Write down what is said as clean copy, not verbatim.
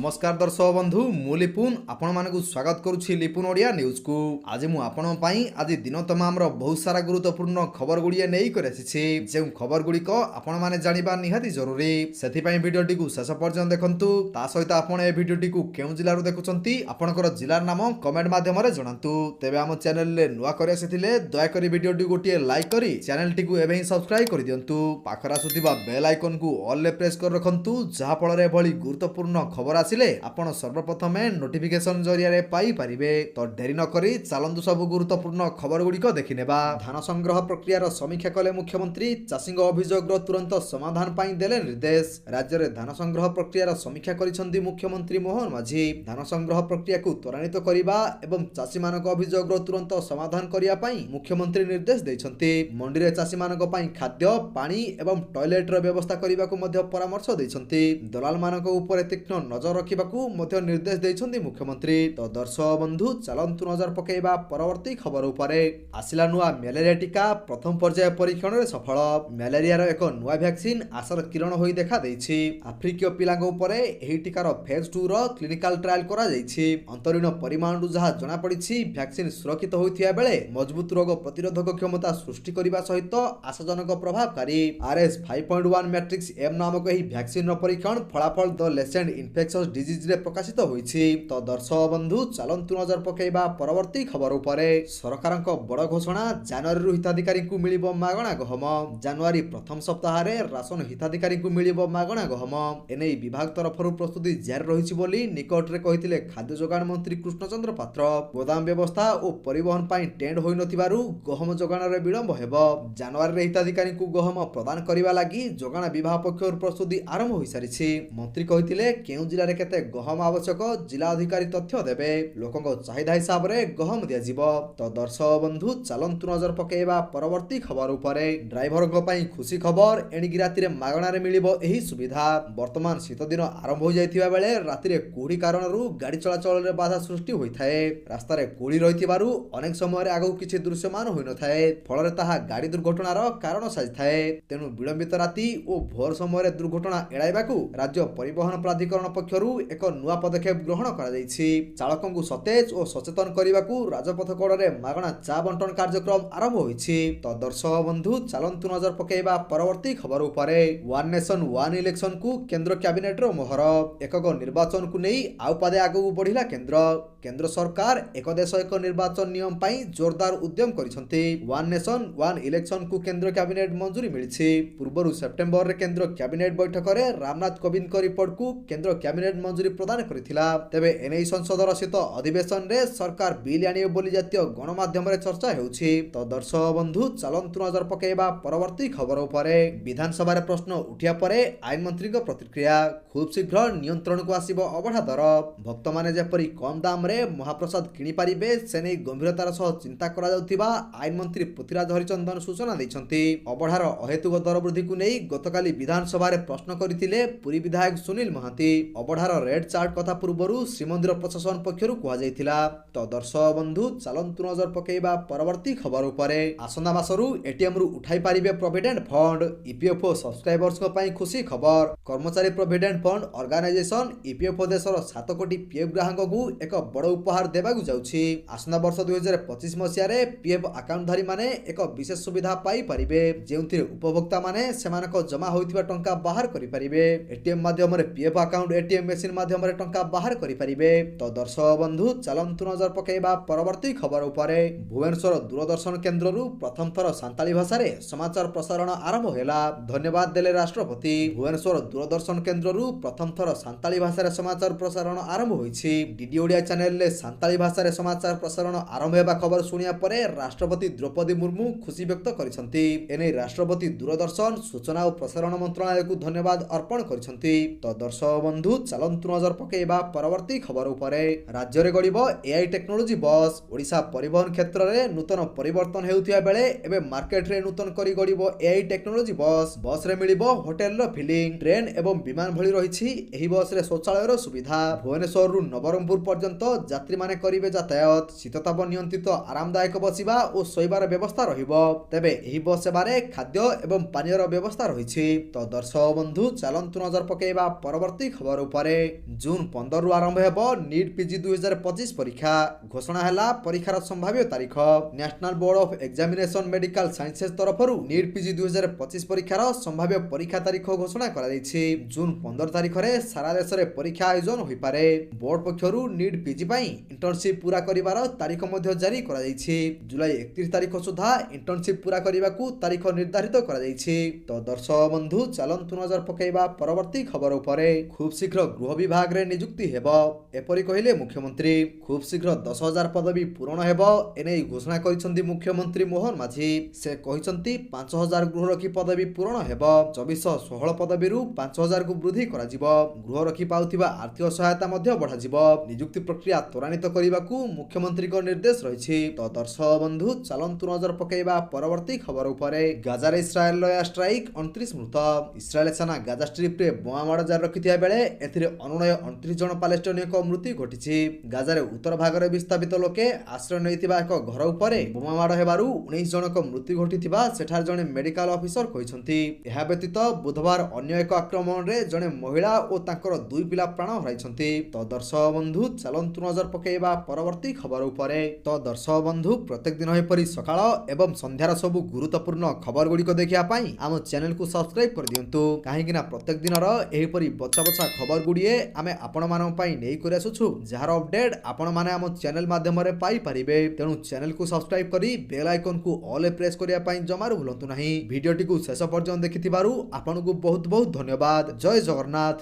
नमस्कार दर्शक बंधु मु लिपुन आपण मानकु स्वागत करुछि लिपुन ओडिया न्यूज को। आज मु आपण पई आज दिन तमाम रो बहुत सारा गुरुत्वपूर्ण खबर गुड़िए नहीं कर आसी जे खबर गुड़िक आपण माने जानिबा निहाती जरूरी सेथि पई वीडियोटी को शेष पर्यंत देखंतु। ता सहित आपण ए वीडियोटी को केउ जिल्ला रो देखुछंती आपणकर जिल्लार नाम कमेंट माध्यम रे जणांतु। तेबे हम चैनल ले नुवा करे आसीथिले दया करी वीडियोटी गोटिए लाइक करी चैनल टी को एबे ही सब्सक्राइब कर दियंतु। पाखरा सुतिबा बेल आइकन को ऑल ले प्रेस कर रखंतु जहा फल रे भली गुरुत्वपूर्ण खबर आसिले आपण सर्वप्रथमे नोटिफिकेशन जरिया रे पाई परिबे। तो देरी न करी चलंतु सब गुरुत्वपूर्ण खबर गुड़िक देखिनेबा। धान संग्रह प्रक्रियार समीक्षा कले मुख्यमंत्री चाषींग अभियोगर तुरंत समाधान पाई देले निर्देश। राज्य रे धान संग्रह प्रक्रियार समीक्षा करिसंती मुख्यमंत्री मोहन माझी। धान संग्रह प्रक्रिया को त्वरान्वित करिबा एवं चाषी मानक अभियोगर तुरंत समाधान करिया पाई मुख्यमंत्री निर्देश दैछंती। मंडी रे चाषी मानक पाई खाद्य पानी एवं टॉयलेट रो व्यवस्था करिबा को मध्य परामर्श दैछंती। दलाल मानक ऊपर तीक्ष्ण नजर रखिबाकू मध्य निर्देश दैछंती मुख्यमंत्री। तो दर्शक बंधु चलंतु नजर पकेइबा परवर्ती खबर उपरे। आसिला नुआ मलेरिया टीका प्रथम पर्याय परीक्षण रे सफल। मलेरिया रो एक नुआ वैक्सीन आशर किरण होई देखा दैछि। आफ्रिकीय पिलांग उपरे एही टीकार फेज 2 रो क्लिनिकल ट्रायल करा जाइछि। अंतरीण परिमाणु जहा जणा पड़िछि वैक्सीन सुरक्षित होइथिया बेले मजबूत रोग प्रतिरोधक क्षमता सृष्टि करिबा सहित आशाजनक प्रभावकारी RS 5.1 मैट्रिक्स M नामक एही वैक्सीन रो परीक्षण फलाफल द लेसेंट इन्फेक्शस डिजीज रे प्रकाशित होइछि। तो दर्शक बंधु चलंतु नजर पकेइबा परवर्ती खबर उपरे। सरकारक बड़ घोषणा जनवरी हिताधिकारी को मिलिबो मागणा गहम। जनवरी प्रथम सप्ताह रे राशन हिताधिकारी को मिलिबो मागणा गहम। एनै विभाग तरफरु प्रस्तुति जारी रहिछि बोली निकट रे कहिथिले खाद्य जोगाण मंत्री कृष्णचंद्र पात्र। गोदाम व्यवस्था और परिवहन पाई टेंड होई नथिबारु गहम जोगाण रे विलंब हेबो। जनवरी रे हिताधिकारी को गहम प्रदान करिवा लागि जोगाण विभाग पक्षर प्रस्तुति आरंभ होई सारिछि। मंत्री कहिथिले केउ जिल्ला रे केते गहम आवश्यक जिला अधिकारी तथ्य देबे। लोकक चाहिदा हिसाब रे गहम दिया जिवो। तो दर्शक बंधु चलंतु नजर पकेइबा परवर्ती खबर उपरे। ड्राइवरक पई खुशी खबर एणिकी राति रे मागणा रे मिलिबो एही सुविधा। वर्तमान शीत दिन आरंभ हो जाइथिबा बेले राति रे कुहुडी कारणरू गाड़ी चलाचल रे बाधा सृष्टि होइथाए। रास्ता रे कुहुडी रहिथिबारु अनेक समय रे आगु किछि दृश्यमान होई नथाए। फल रे ताहा गाड़ी दुर्घटनार कारण साजिथाए। तेनु विलंबित राति ओ भोर समय रे दुर्घटना एड़ाइबाकू राज्य परिवहन प्राधिकरण पक्षरु एक नुआ पदक्षेप ग्रहण करा जाइछि। चालकंकु सतेज और सचेतन करिबाकू राजपथ कड़े मागणा चा बंटन कार्यक्रम आरंभ होइछि। तो दर्शक बंधु चलंतु नजर पकेइबा परवर्ती खबर उपरे। वन नेशन वन इलेक्शन को केंद्र कैबिनेट रो मोहर। एकक निर्वाचन को नहीं आउ पादे आगु बढ़िला केंद्र सरकार एक देश एक निर्वाचन नियम पाई जोरदार उद्यम करिसंती। वन नेशन वन इलेक्शन को केंद्र कैबिनेट मंजूरी मिलिछि। पूर्वरु सेप्टेम्बर रे केंद्र कैबिनेट बैठक रे रामनाथ कोविंद को रिपोर्ट को केंद्र कैबिनेट मंजूरी प्रदान करिथिला। तेबे एनै संसदर शीत अधिवेशन रे सरकार बिल आनियो बोली जातीय गणमाध्यम रे चर्चा हेउछि। तो दर्शक बंधु चलंतु नजर पकेइबा परवर्ती खबर उपरे। विधानसभा रे प्रश्न उठिया परे आईन मंत्री को प्रतिक्रिया। खूब शीघ्र नियंत्रण को आसीबो अबढ़ा दर। भक्त माने जेपरि कम दाम रे महाप्रसाद किनि पारिबे सेनै गंभीरतार सह चिंता करा जाउथिबा आईन मंत्री पृथ्वीराज हरिचंदन सूचना दैछंती। अबढ़ार अहेतुक दर वृद्धि को नै गतकाली विधानसभा रे प्रश्न करिथिले पुरी विधायक सुनील महांती। अबढ़ार रेड चार्ट कथा पूर्वरु श्रीमंदिर प्रशासन पक्षरु कुआ जाइथिला। तो दर्शक बंधु चलंतु नजर पकेइबा परवर्ती खबर उपरे। आसंदा मासरु एटीएम रु उठाई पारिबे प्रोविडेंट फंड। ईपीएफओ सब्सक्राइबर्स को पई खुशी खबर। कर्मचारी प्रोविडेंट फंड ऑर्गेनाइजेशन ईपीएफओ देशर 7 कोटी पीएफ ग्राहक को एक बड़ उपहार देबाकू जाउछि। आसंदा वर्ष 2025 मसिया रे पीएफ अकाउंटधारी माने एक विशेष सुविधा पाई परिबे जेउथिरे उपभोक्ता माने सेमानक जमा होइथिबा टंका बाहर करि परिबे। एटीएम माध्यम रे पीएफ अकाउंट एटीएम मशीन माध्यम रे टंका बाहर करि परिबे। तो दर्शक बंधु चलंतु नजर पकेइबा परवर्ती खबर उपरे। भुवनेश्वर दूरदर्शन केंद्र रु प्रथम थर सांताली भाषा रे समाचार प्रसारण आरंभ होला। धन्यवाद देले राष्ट्रपति। भुवनेश्वर दूरदर्शन केंद्र रु प्रथम थर सांताली भाषा रे समाचार प्रसारण आरंभ होइछि। डीडी ओडिया चैनल ले सांताली भाषा रे समाचार प्रसारण आरंभ हेबा खबर सुनिया परे राष्ट्रपति द्रौपदी मुर्मू खुशी व्यक्त करिसंती। एनै राष्ट्रपति दूरदर्शन सूचना और प्रसारण मंत्रालय को धन्यवाद अर्पण करिसंती। तो दर्शक बंधु चलंतु नजर पकेइबा परवर्ती खबर उपरे। राज्य रे गड़िबो एआई टेक्नोलॉजी बस। ओडिशा परिवहन क्षेत्र रे नूतन परिवर्तन हेउथिया बेले एबे मार्केट रे नूतन करी गड़िबो एआई टेक्नोलॉजी बस रे मिलिबो होटल रो फीलिंग ट्रेन एवं विमान भली रहिछि। एही बस रे शौचालय रो सुविधा। भुवनेश्वर रु नवरंगपुर पर्यंत यात्री माने करिवे यातायात। शीतताप नियंत्रित आरामदायक बसिबा और शोइबार व्यवस्था रहिबो। तेबे एही बस सेवारे खाद्य एवं पानीयर व्यवस्था रहिछि। तो दर्शक बंधु चलंतु नजर पकेइबा परवर्ती खबर उपरे। ପରେ ଜୁନ୍ 15ରୁ ଆରମ୍ଭ ହେବ ନିଟ୍ ପିଜି 2025 ପରୀକ୍ଷା। ଘୋଷଣା ହେଲା ପରୀକ୍ଷାର ସମ୍ଭାବ୍ୟ ତାରିଖ। National board of examination medical sciences ତରଫରୁ ନିଟ୍ ପିଜି 2025 ପରୀକ୍ଷାର ସମ୍ଭାବ୍ୟ ପରୀକ୍ଷା ତାରିଖ ଘୋଷଣା କରାଯାଇଛି। ଜୁନ୍ 15 ତାରିଖରେ ସାରା ଦେଶରେ ପରୀକ୍ଷା ଆୟୋଜନ ହୋଇପାରେ। ବୋର୍ଡ ପକ୍ଷରୁ ନିଟ୍ ପିଜି ପାଇଁ ଇଣ୍ଟର୍ନସିପ୍ ପୂରା କରିବାର ତାରିଖ ମଧ୍ୟ ଜାରି କରାଯାଇଛି। ଜୁଲାଇ 31 ତାରିଖ ସୁଦ୍ଧା ଇଣ୍ଟର୍ନସିପ୍ ପୂରା କରିବାକୁ ତାରିଖ ନିର୍ଦ୍ଧାରିତ କରାଯାଇଛି। ତ ଦର୍ଶକ ବନ୍ଧୁ ଚାଲନ୍ତୁ ନଜର ପକାଇବା ପରବର୍ତ୍ତୀ ଖବର ଉପରେ। ଖୁବ୍ ଶୀଘ୍ର ଗୃହ ବିଭାଗରେ ନିଯୁକ୍ତି ହେବ, ଏପରି କହିଲେ ମୁଖ୍ୟମନ୍ତ୍ରୀ। ଖୁବ୍ ଶୀଘ୍ର 10,000 ପଦବୀ ପୂରଣ ହେବ, ଏନେଇ ଘୋଷଣା କରିଛନ୍ତି ମୁଖ୍ୟମନ୍ତ୍ରୀ ମୋହନ ମାଝୀ। ସେ କହିଛନ୍ତି 5,000 ଗୃହରକ୍ଷୀ ପଦବୀ ପୂରଣ ହେବ। 2416 ପଦବୀରୁ 5,000କୁ ବୃଦ୍ଧି କରାଯିବ। ଗୃହରକ୍ଷୀ ପାଉଥିବା ଆର୍ଥିକ ସହାୟତା ମଧ୍ୟ ବଢ଼ାଯିବ। ନିଯୁକ୍ତି ପ୍ରକ୍ରିୟା ତ୍ୱରାନ୍ୱିତ କରିବାକୁ ମୁଖ୍ୟମନ୍ତ୍ରୀଙ୍କ ନିର୍ଦ୍ଦେଶ ରହିଛି। ତ ଦର୍ଶକ ବନ୍ଧୁ ଚାଲନ୍ତୁ ନଜର ପକାଇବା ପରବର୍ତ୍ତୀ ଖବର ଉପରେ। ଗାଜାରେ ଇସ୍ରାଏଲର ଏୟାର ଷ୍ଟ୍ରାଇକ୍, 29 ମୃତ। ଇସ୍ରାଏଲ ସେନା ଗାଜା ଷ୍ଟ୍ରିପ୍ରେ ବୋମାମାଡ଼ ଜାରି ରଖିଥିବା ବେଳେ ଏଥିରେ ଅନୁନୟ 29 ଜଣ ପାଲେଷ୍ଟୀନଙ୍କ ମୃତ୍ୟୁ ଘଟିଛି। ଗାଜାରେ ଉତ୍ତର ଭାଗରେ ବିସ୍ଥାପିତ ଲୋକେ ଆଶ୍ରୟ ନେଇଥିବା ଏକ ଘର ଉପରେ ବୋମାମାଡ଼ ହେବାରୁ 19 ଜଣଙ୍କ ମୃତ୍ୟୁ ଘଟିଥିବା ସେଠାରେ ଜଣେ ମେଡିକାଲ ଅଫିସର କହିଛନ୍ତି। ଏହା ବ୍ୟତୀତ ବୁଧବାର ଅନ୍ୟ ଏକ ଆକ୍ରମଣରେ ଜଣେ ମହିଳା ଓ ତାଙ୍କର 2 ପିଲା ପ୍ରାଣ ହରାଇଛନ୍ତି। ତ ଦର୍ଶକ ବନ୍ଧୁ ଚାଲନ୍ତୁ ନଜର ପକାଇବା ପରବର୍ତ୍ତୀ ଖବର ଉପରେ। ତ ଦର୍ଶକ ବନ୍ଧୁ ପ୍ରତ୍ୟେକ ଦିନ ଏପରି ସକାଳ ଏବଂ ସନ୍ଧ୍ୟାର ସବୁ ଗୁରୁତ୍ୱପୂର୍ଣ୍ଣ ଖବର ଗୁଡ଼ିକ ଦେଖିବା ପାଇଁ ଆମ ଚ୍ୟାନେଲକୁ ସବସ୍କ୍ରାଇବ କରିଦିଅନ୍ତୁ, କାହିଁକି ନା ପ୍ରତ୍ୟେକ ଦିନର ଏହିପରି ବଛା ବଛା ଖବର ଗୁଡ଼ିଏ ଆମେ ଆପଣମାନଙ୍କ ପାଇଁ ନେଇକରି ଆସୁଛୁ, ଯାହାର ଅପଡେଟ୍ ଆପଣମାନେ ଆମ ଚ୍ୟାନେଲ ମାଧ୍ୟମରେ ପାଇପାରିବେ। ତେଣୁ ଚ୍ୟାନେଲକୁ ସବସ୍କ୍ରାଇବ କରି ବେଲ୍ ଆଇକନକୁ ଅଲ୍ ପ୍ରେସ୍ କରିବା ପାଇଁ ଜମାରୁ ଭୁଲନ୍ତୁ ନାହିଁ। ଭିଡ଼ିଓଟିକୁ ଶେଷ ପର୍ଯ୍ୟନ୍ତ ଦେଖିଥିବାରୁ ଆପଣଙ୍କୁ ବହୁତ ବହୁତ ଧନ୍ୟବାଦ। ଜୟ ଜଗନ୍ନାଥ।